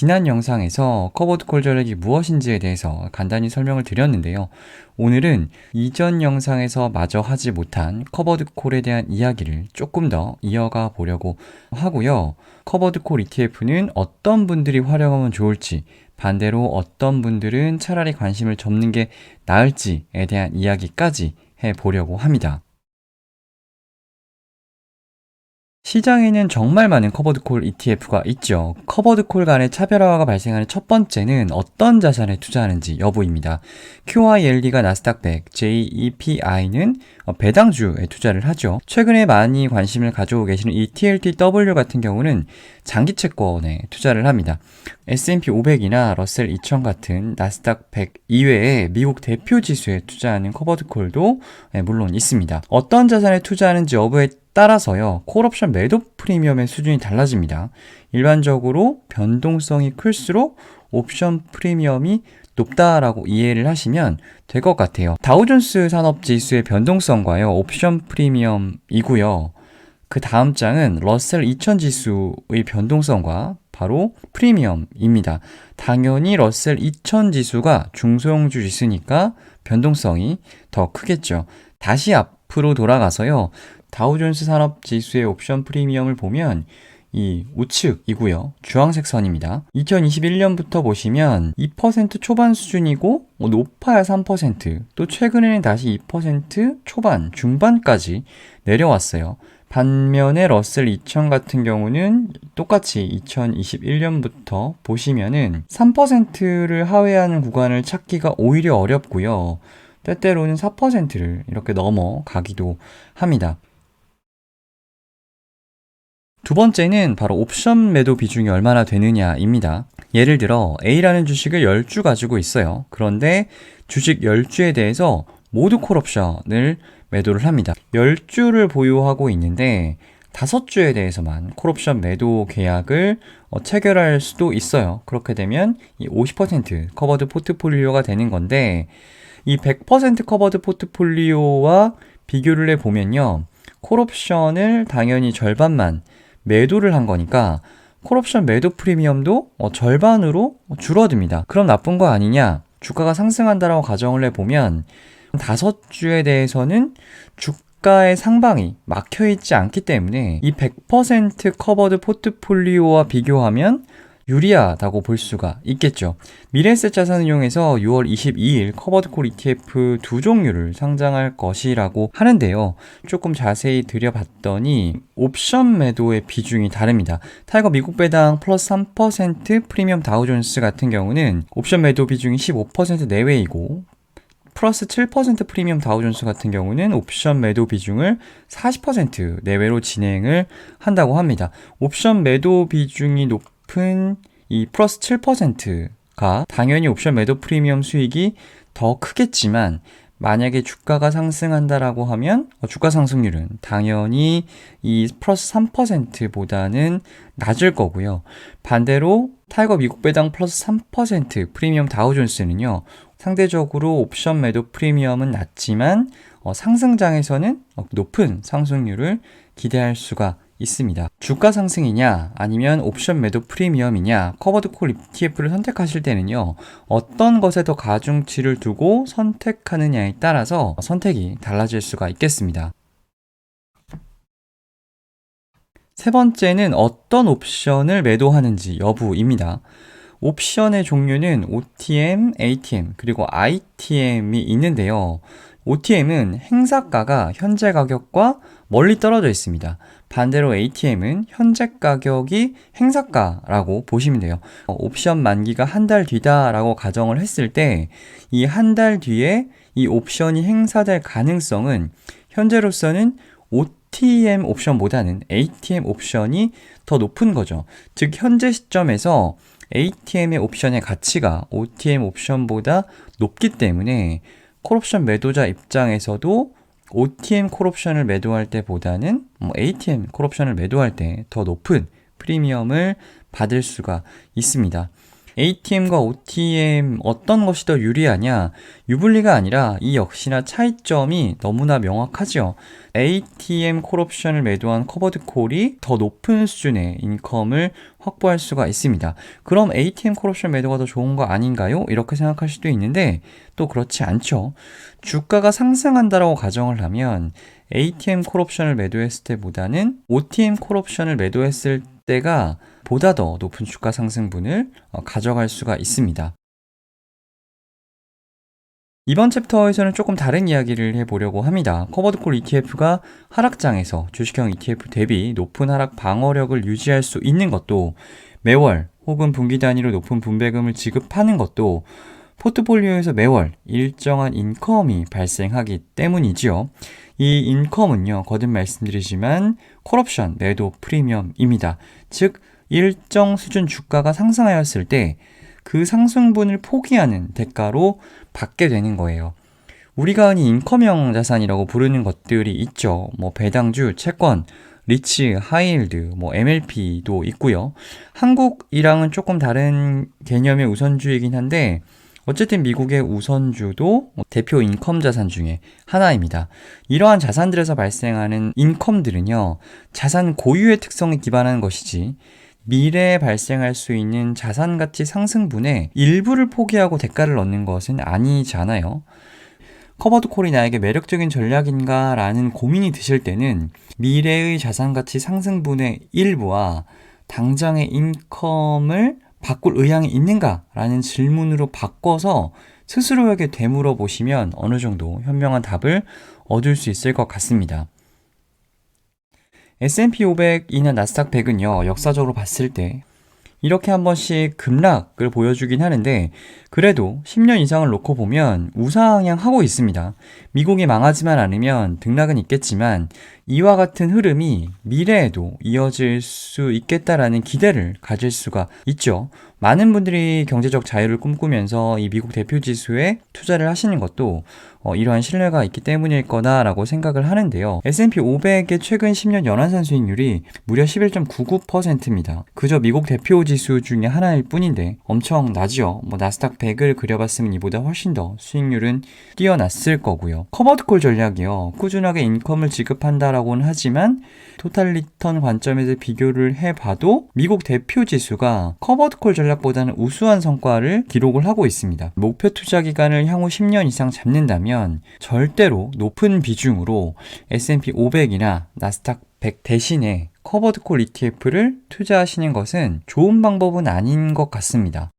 지난 영상에서 커버드 콜 전략이 무엇인지에 대해서 간단히 설명을 드렸는데요. 오늘은 이전 영상에서 마저 하지 못한 커버드 콜에 대한 이야기를 조금 더 이어가 보려고 하고요. 커버드 콜 ETF는 어떤 분들이 활용하면 좋을지, 반대로 어떤 분들은 차라리 관심을 접는 게 나을지에 대한 이야기까지 해보려고 합니다. 시장에는 정말 많은 커버드콜 ETF가 있죠. 커버드콜 간의 차별화가 발생하는 첫 번째는 어떤 자산에 투자하는지 여부입니다. QYLD가 나스닥 100, JEPI는 배당주에 투자를 하죠. 최근에 많이 관심을 가지고 계시는 ETLTW 같은 경우는 장기 채권에 투자를 합니다. S&P 500이나 러셀 2000 같은 나스닥 100 이외에 미국 대표 지수에 투자하는 커버드콜도 물론 있습니다. 어떤 자산에 투자하는지 여부에 따라서요, 콜옵션 매도 프리미엄의 수준이 달라집니다. 일반적으로 변동성이 클수록 옵션 프리미엄이 높다라고 이해를 하시면 될 것 같아요. 다우존스 산업지수의 변동성과요, 옵션 프리미엄이고요. 그 다음 장은 러셀 2000 지수의 변동성과 바로 프리미엄입니다. 당연히 러셀 2000 지수가 중소형주 지수니까 변동성이 더 크겠죠. 다시 앞으로 돌아가서요, 다우존스 산업지수의 옵션 프리미엄을 보면 이 우측이고요. 주황색 선입니다. 2021년부터 보시면 2% 초반 수준이고 높아야 3%, 또 최근에는 다시 2% 초반, 중반까지 내려왔어요. 반면에 러셀 2000 같은 경우는 똑같이 2021년부터 보시면은 3%를 하회하는 구간을 찾기가 오히려 어렵고요. 때때로는 4%를 이렇게 넘어가기도 합니다. 두 번째는 바로 옵션 매도 비중이 얼마나 되느냐입니다. 예를 들어 A라는 주식을 10주 가지고 있어요. 그런데 주식 10주에 대해서 모두 콜옵션을 매도를 합니다. 10주를 보유하고 있는데 5주에 대해서만 콜옵션 매도 계약을 체결할 수도 있어요. 그렇게 되면 이 50% 커버드 포트폴리오가 되는 건데, 이 100% 커버드 포트폴리오와 비교를 해보면요, 콜옵션을 당연히 절반만 매도를 한 거니까 콜옵션 매도 프리미엄도 절반으로 줄어듭니다. 그럼 나쁜 거 아니냐? 주가가 상승한다라고 가정을 해보면 5주에 대해서는 주가의 상방이 막혀있지 않기 때문에 이 100% 커버드 포트폴리오와 비교하면 유리하다고 볼 수가 있겠죠. 미래에셋 자산운용에서 6월 22일 커버드콜 ETF 두 종류를 상장할 것이라고 하는데요. 조금 자세히 들여봤더니 옵션 매도의 비중이 다릅니다. 타이거 미국 배당 플러스 3% 프리미엄 다우존스 같은 경우는 옵션 매도 비중이 15% 내외이고, 플러스 7% 프리미엄 다우존스 같은 경우는 옵션 매도 비중을 40% 내외로 진행을 한다고 합니다. 옵션 매도 비중이 높은 이 플러스 7%가 당연히 옵션 매도 프리미엄 수익이 더 크겠지만, 만약에 주가가 상승한다라고 하면 주가 상승률은 당연히 이 플러스 3%보다는 낮을 거고요. 반대로 타이거 미국 배당 플러스 3% 프리미엄 다우존스는요, 상대적으로 옵션 매도 프리미엄은 낮지만 상승장에서는 높은 상승률을 기대할 수가 있습니다. 주가 상승이냐 아니면 옵션 매도 프리미엄이냐, 커버드 콜 ETF를 선택하실 때는요, 어떤 것에 더 가중치를 두고 선택하느냐에 따라서 선택이 달라질 수가 있겠습니다. 세 번째는 어떤 옵션을 매도하는지 여부입니다. 옵션의 종류는 OTM, ATM, 그리고 ITM이 있는데요. OTM은 행사가가 현재 가격과 멀리 떨어져 있습니다. 반대로 ATM은 현재 가격이 행사가라고 보시면 돼요. 옵션 만기가 한 달 뒤다라고 가정을 했을 때 이 한 달 뒤에 이 옵션이 행사될 가능성은 현재로서는 OTM 옵션보다는 ATM 옵션이 더 높은 거죠. 즉 현재 시점에서 ATM의 옵션의 가치가 OTM 옵션보다 높기 때문에 콜옵션 매도자 입장에서도 OTM 콜옵션을 매도할 때보다는 ATM 콜옵션을 매도할 때 더 높은 프리미엄을 받을 수가 있습니다. ATM과 OTM 어떤 것이 더 유리하냐? 유불리가 아니라 이 역시나 차이점이 너무나 명확하죠. ATM 콜옵션을 매도한 커버드 콜이 더 높은 수준의 인컴을 확보할 수가 있습니다. 그럼 ATM 콜옵션 매도가 더 좋은 거 아닌가요? 이렇게 생각할 수도 있는데 또 그렇지 않죠. 주가가 상승한다라고 가정을 하면 ATM 콜옵션을 매도했을 때보다는 OTM 콜옵션을 매도했을 때가 보다 더 높은 주가 상승분을 가져갈 수가 있습니다. 이번 챕터에서는 조금 다른 이야기를 해보려고 합니다. 커버드콜 ETF가 하락장에서 주식형 ETF 대비 높은 하락 방어력을 유지할 수 있는 것도, 매월 혹은 분기 단위로 높은 분배금을 지급하는 것도 포트폴리오에서 매월 일정한 인컴이 발생하기 때문이지요. 이 인컴은요, 거듭 말씀드리지만 콜옵션 매도 프리미엄입니다. 즉 일정 수준 주가가 상승하였을 때 그 상승분을 포기하는 대가로 받게 되는 거예요. 우리가 흔히 인컴형 자산이라고 부르는 것들이 있죠. 배당주, 채권, 리츠, 하이힐드, MLP도 있고요. 한국이랑은 조금 다른 개념의 우선주이긴 한데 어쨌든 미국의 우선주도 대표 인컴 자산 중에 하나입니다. 이러한 자산들에서 발생하는 인컴들은요, 자산 고유의 특성에 기반한 것이지 미래에 발생할 수 있는 자산 가치 상승분의 일부를 포기하고 대가를 얻는 것은 아니잖아요. 커버드 콜이 나에게 매력적인 전략인가 라는 고민이 드실 때는 미래의 자산 가치 상승분의 일부와 당장의 인컴을 바꿀 의향이 있는가 라는 질문으로 바꿔서 스스로에게 되물어 보시면 어느 정도 현명한 답을 얻을 수 있을 것 같습니다. S&P 500이나 나스닥 100은요, 역사적으로 봤을 때 이렇게 한 번씩 급락을 보여주긴 하는데 그래도 10년 이상을 놓고 보면 우상향하고 있습니다. 미국이 망하지만 않으면 등락은 있겠지만 이와 같은 흐름이 미래에도 이어질 수 있겠다라는 기대를 가질 수가 있죠. 많은 분들이 경제적 자유를 꿈꾸면서 이 미국 대표 지수에 투자를 하시는 것도 이러한 신뢰가 있기 때문일 거다라고 생각을 하는데요. S&P 500의 최근 10년 연환산 수익률이 무려 11.99%입니다. 그저 미국 대표 지수 중에 하나일 뿐인데 엄청 낮죠. 나스닥 100을 그려봤으면 이보다 훨씬 더 수익률은 뛰어났을 거고요. 커버드콜 전략이요, 꾸준하게 인컴을 지급한다라고는 하지만 토탈 리턴 관점에서 비교를 해봐도 미국 대표 지수가 커버드콜 전략보다는 우수한 성과를 기록을 하고 있습니다. 목표 투자 기간을 향후 10년 이상 잡는다면 절대로 높은 비중으로 S&P 500이나 나스닥 100 대신에 커버드콜 ETF를 투자하시는 것은 좋은 방법은 아닌 것 같습니다.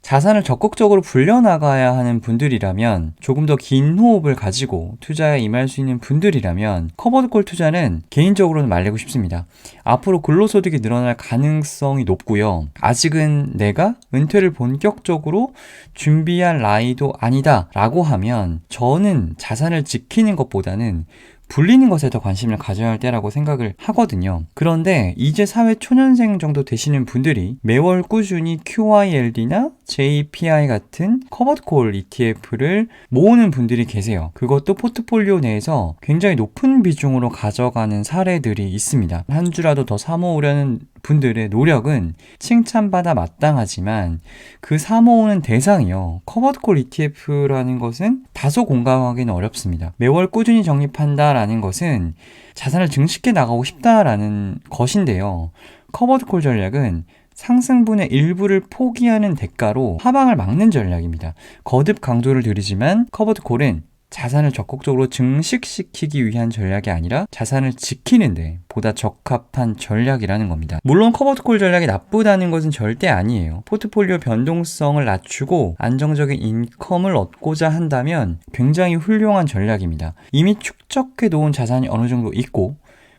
자산을 적극적으로 불려나가야 하는 분들이라면, 조금 더 긴 호흡을 가지고 투자에 임할 수 있는 분들이라면 커버드콜 투자는 개인적으로는 말리고 싶습니다. 앞으로 근로소득이 늘어날 가능성이 높고요. 아직은 내가 은퇴를 본격적으로 준비할 나이도 아니다 라고 하면 저는 자산을 지키는 것보다는 불리는 것에 더 관심을 가져야 할 때라고 생각을 하거든요. 그런데 이제 사회 초년생 정도 되시는 분들이 매월 꾸준히 QYLD나 JPI 같은 커버드콜 ETF를 모으는 분들이 계세요. 그것도 포트폴리오 내에서 굉장히 높은 비중으로 가져가는 사례들이 있습니다. 한 주라도 더 사모으려는 분들의 노력은 칭찬받아 마땅하지만 그 사모으는 대상이요, 커버드콜 ETF라는 것은 다소 공감하기는 어렵습니다. 매월 꾸준히 적립한다라는 것은 자산을 증식해 나가고 싶다라는 것인데요. 커버드콜 전략은 상승분의 일부를 포기하는 대가로 하방을 막는 전략입니다. 거듭 강조를 드리지만 커버드콜은 자산을 적극적으로 증식시키기 위한 전략이 아니라 자산을 지키는데 보다 적합한 전략이라는 겁니다. 물론 커버드콜 전략이 나쁘다는 것은 절대 아니에요. 포트폴리오 변동성을 낮추고 안정적인 인컴을 얻고자 한다면 굉장히 훌륭한 전략입니다. 이미 축적해 놓은 자산이 어느 정도 있고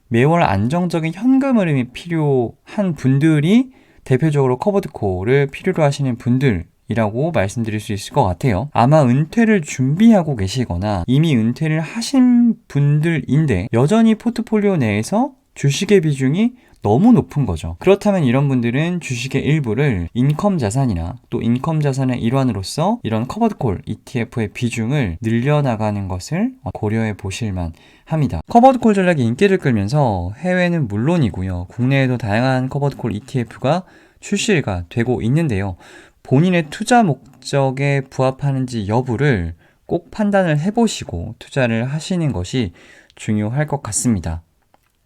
매월 안정적인 현금 흐름이 필요한 분들이 대표적으로 커버드콜을 필요로 하시는 분들 이라고 말씀드릴 수 있을 것 같아요. 아마 은퇴를 준비하고 계시거나 이미 은퇴를 하신 분들인데 여전히 포트폴리오 내에서 주식의 비중이 너무 높은 거죠. 그렇다면 이런 분들은 주식의 일부를 인컴 자산이나 또 인컴 자산의 일환으로서 이런 커버드콜 ETF의 비중을 늘려나가는 것을 고려해 보실만 합니다. 커버드콜 전략이 인기를 끌면서 해외는 물론이고요, 국내에도 다양한 커버드콜 ETF가 출시가 되고 있는데요. 본인의 투자 목적에 부합하는지 여부를 꼭 판단을 해보시고 투자를 하시는 것이 중요할 것 같습니다.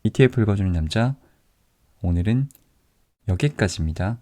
ETF 읽어주는 남자, 오늘은 여기까지입니다.